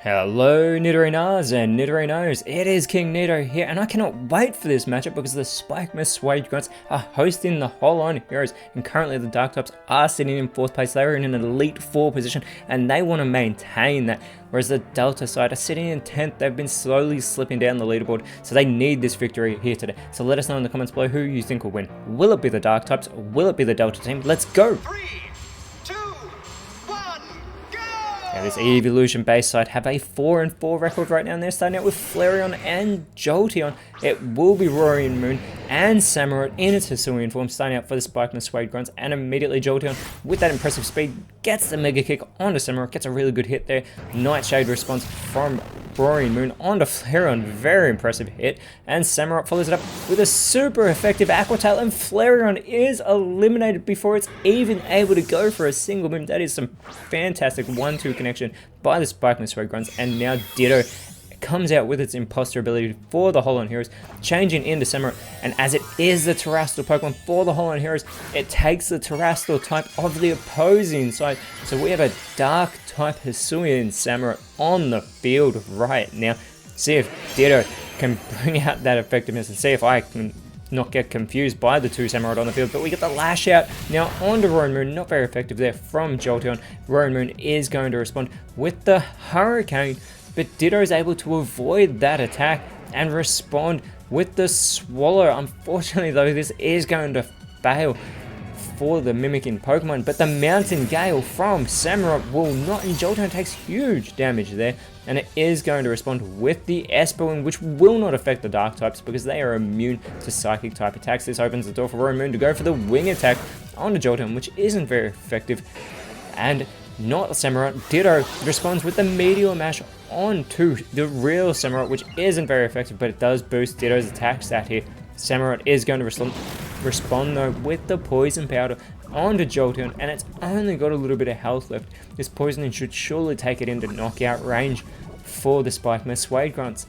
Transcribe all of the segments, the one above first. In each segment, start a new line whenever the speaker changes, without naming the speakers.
Hello Nidorinas and Nidorinos, it is KingNido here, and I cannot wait for this matchup because the Spikemas Suede Grunts are hosting the Holon Heroes, and currently the Dark Types are sitting in 4th place. They are in an Elite 4 position and they want to maintain that, whereas the Delta side are sitting in 10th. They've been slowly slipping down the leaderboard, so they need this victory here today. So let us know in the comments below who you think will win. Will it be the Dark Types? Will it be the Delta team? Let's go!
3, 2, 1, go!
Now this Evolution base side have a 4-4 record right now, and they're starting out with Flareon and Jolteon. It will be Roaring Moon and Samurott in its Hisuian form, starting out for the Spikemas Suede Grunts, and immediately Jolteon, with that impressive speed, gets the Mega Kick onto Samurott, gets a really good hit there. Nightshade response from Roaring Moon onto Flareon, very impressive hit, and Samurott follows it up with a super effective Aqua Tail, and Flareon is eliminated before it's even able to go for a single move. That is some fantastic 1-2 connection by the Spikemas Suede Grunts, and now Ditto comes out with its imposter ability for the Holon Heroes, changing into Samurott, and as it is the Terrestrial Pokemon for the Holon Heroes, it takes the Terrestrial type of the opposing side. So we have a Dark type Hisuian Samurott on the field right now. See if Ditto can bring out that effectiveness, and see if I can not get confused by the two Samurott on the field. But we get the Lash Out now onto Roaring Moon, not very effective there from Jolteon. Roaring Moon is going to respond with the Hurricane, but Ditto is able to avoid that attack and respond with the Swallow. Unfortunately though, this is going to fail for the mimicking Pokemon, but the Mountain Gale from Samurott will not, and Jolteon takes huge damage there, and it is going to respond with the Esper Wing, which will not affect the Dark types because they are immune to Psychic type attacks. This opens the door for Roaring Moon to go for the Wing attack onto Jolteon, which isn't very effective, and not Samurott. Ditto responds with the Meteor Mash onto the real Samurott, which isn't very effective, but it does boost Ditto's attack stat here. Samurott is going to respond though with the Poison Powder onto Jolteon, and it's only got a little bit of health left. This poisoning should surely take it into knockout range for the Spikemas Suede Grunts.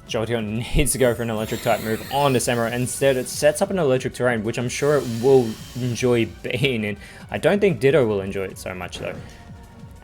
Jolteon needs to go for an electric type move onto Samurott. Instead, it sets up an electric terrain, which I'm sure it will enjoy being in. I don't think Ditto will enjoy it so much though.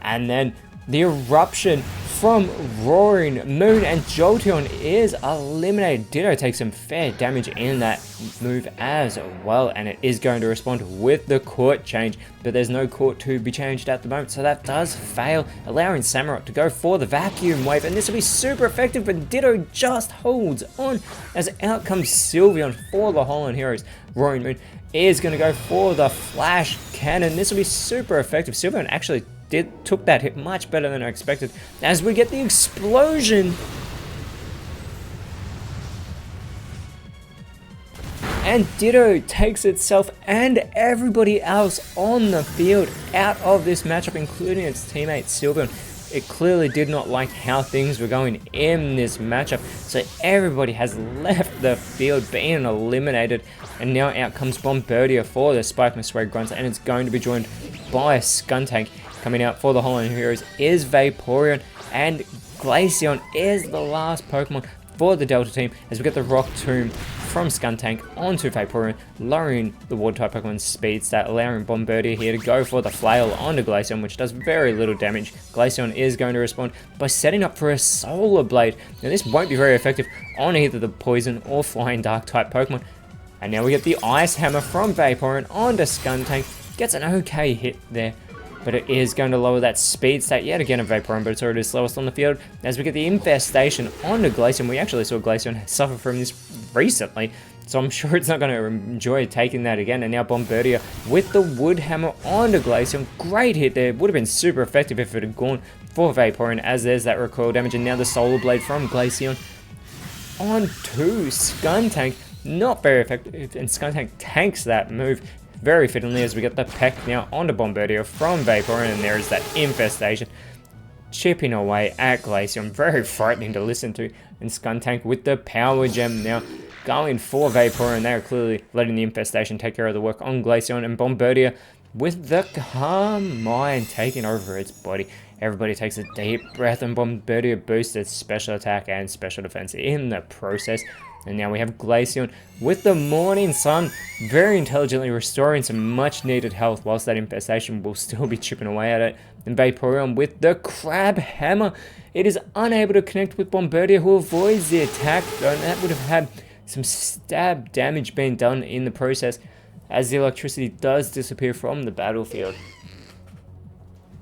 And then the Eruption from Roaring Moon, and Jolteon is eliminated. Ditto takes some fair damage in that move as well, and it is going to respond with the Court Change, but there's no Court to be changed at the moment, so that does fail, allowing Samurott to go for the Vacuum Wave, and this will be super effective, but Ditto just holds on as out comes Sylveon for the Holon Heroes. Roaring Moon is going to go for the Flash Cannon. This will be super effective. Sylveon actually took that hit much better than I expected, as we get the explosion, and Ditto takes itself and everybody else on the field out of this matchup, including its teammate Sylveon. It clearly did not like how things were going in this matchup, so everybody has left the field being eliminated, and now out comes Bombardier for the Spikemas Suede Grunts, and it's going to be joined by Skuntank. Coming out for the Holon Heroes is Vaporeon, and Glaceon is the last Pokemon for the Delta team, as we get the Rock Tomb from Skuntank onto Vaporeon, lowering the Water-type Pokemon's speed stat, allowing Bombardier here to go for the Flail onto Glaceon, which does very little damage. Glaceon is going to respond by setting up for a Solar Blade. Now this won't be very effective on either the Poison or Flying Dark-type Pokemon. And now we get the Ice Hammer from Vaporeon onto Skuntank, gets an okay hit there, but it is going to lower that speed stat yet again of Vaporeon, but it's already slowest on the field, as we get the Infestation onto Glaceon. We actually saw Glaceon suffer from this recently, so I'm sure it's not going to enjoy taking that again. And now Bombardier with the Wood Hammer onto Glaceon. Great hit there. Would have been super effective if it had gone for Vaporeon, as there's that recoil damage. And now the Solar Blade from Glaceon onto Skuntank. Not very effective, and Skuntank tanks that move very fittingly, as we get the Peck now onto Bombardier from Vaporeon, and there is that Infestation chipping away at Glaceon. Very frightening to listen to. And Skuntank with the Power Gem now going for Vaporeon. They are clearly letting the Infestation take care of the work on Glaceon, and Bombardier with the Calm Mind taking over its body. Everybody takes a deep breath, and Bombardier boosts its special attack and special defense in the process. And now we have Glaceon with the Morning Sun, very intelligently restoring some much needed health, whilst that infestation will still be chipping away at it. And Vaporeon with the Crab Hammer. It is unable to connect with Bombardier, who avoids the attack, though, and that would have had some stab damage being done in the process, as the electricity does disappear from the battlefield.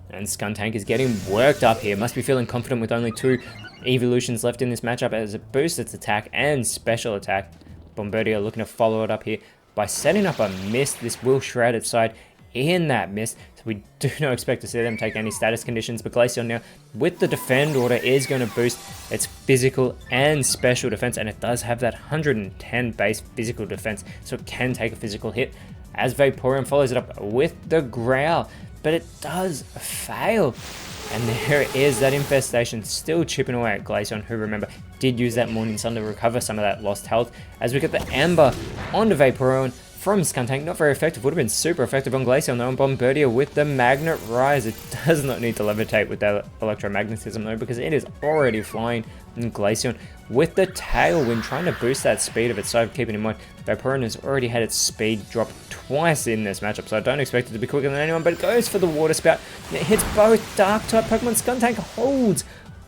And Skuntank is getting worked up here, must be feeling confident with only 2 evolutions left in this matchup as it boosts its attack and special attack. Bombardier looking to follow it up here by setting up a mist. This will shroud its side in that mist, so we do not expect to see them take any status conditions. But Glaceon now with the defend order is going to boost its physical and special defense, and it does have that 110 base physical defense, so it can take a physical hit, as Vaporeon follows it up with the Growl, but it does fail. And there is that infestation still chipping away at Glaceon, who, remember, did use that Morning Sun to recover some of that lost health. As we get the Ember onto Vaporeon from Skuntank, not very effective, would have been super effective on Glaceon though. And Bombardier with the Magnet Rise. It does not need to levitate with that electromagnetism though, because it is already flying. And Glaceon with the Tailwind, trying to boost that speed of its side, keeping in mind Vaporeon has already had its speed drop twice in this matchup, so I don't expect it to be quicker than anyone, but it goes for the Water Spout. It hits both Dark-type Pokemon. Skuntank holds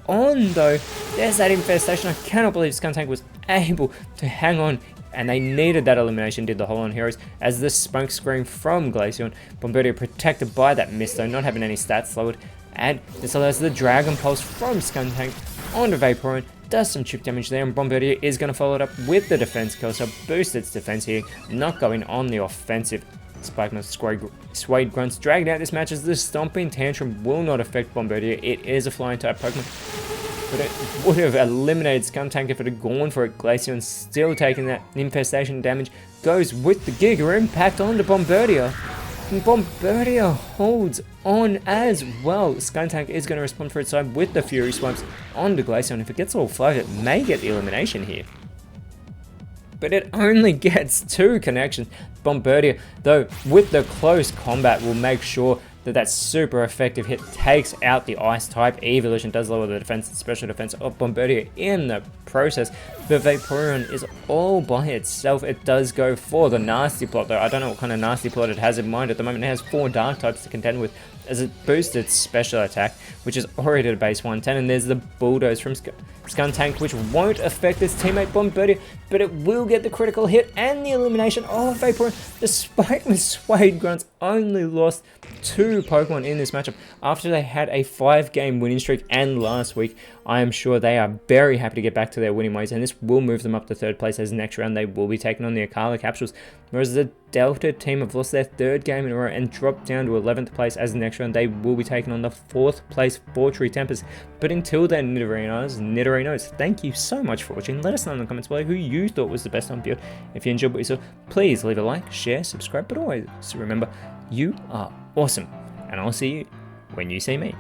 on though. There's that infestation. I cannot believe Skuntank was able to hang on, and they needed that elimination, did the Hold On Heroes, as the Smoke Screen from Glaceon. Bombardier protected by that mist though, not having any stats lowered, and this allows the Dragon Pulse from Skuntank onto Vaporeon. Does some chip damage there, and Bombardier is going to follow it up with the defense kill, so boost its defense here, not going on the offensive. Spikeman Suede Grunts dragged out this match, as the Stomping Tantrum will not affect Bombardier. It is a flying type Pokemon, but it would have eliminated Skuntank if it had gone for it. Glaceon still taking that infestation damage, goes with the Giga Impact onto Bombardier. And Bombardier holds on as well. Skuntank is going to respond for its side with the Fury Swipes onto Glaceon. If it gets all 5, it may get the elimination here, but it only gets 2 connections. Bombardier, though, with the close combat, will make sure that that super effective hit takes out the Ice type. Evolution does lower the defense and special defense of Bombardier in the process, but Vaporeon is all by itself. It does go for the Nasty Plot though. I don't know what kind of Nasty Plot it has in mind at the moment. It has 4 Dark types to contend with, as it boosts its special attack, which is already at a base 110, and there's the Bulldoze from Skuntank, which won't affect its teammate Bombardier, but it will get the critical hit and the elimination of Vaporeon. The Spikeman Suede Grunts only lost 2 Pokemon in this matchup after they had a 5-game winning streak, and last week I am sure they are very happy to get back to their winning ways, and this will move them up to 3rd place, as next round they will be taking on the Akala Capsules, whereas the Delta team have lost their 3rd game in a row and dropped down to 11th place, as the next round they will be taking on the 4th place Fortree Tempers. But until then, Nidorinos, thank you so much for watching. Let us know in the comments below who you thought was the best on field. If you enjoyed what you saw, please leave a like, share, subscribe, but always remember, you are awesome, and I'll see you when you see me.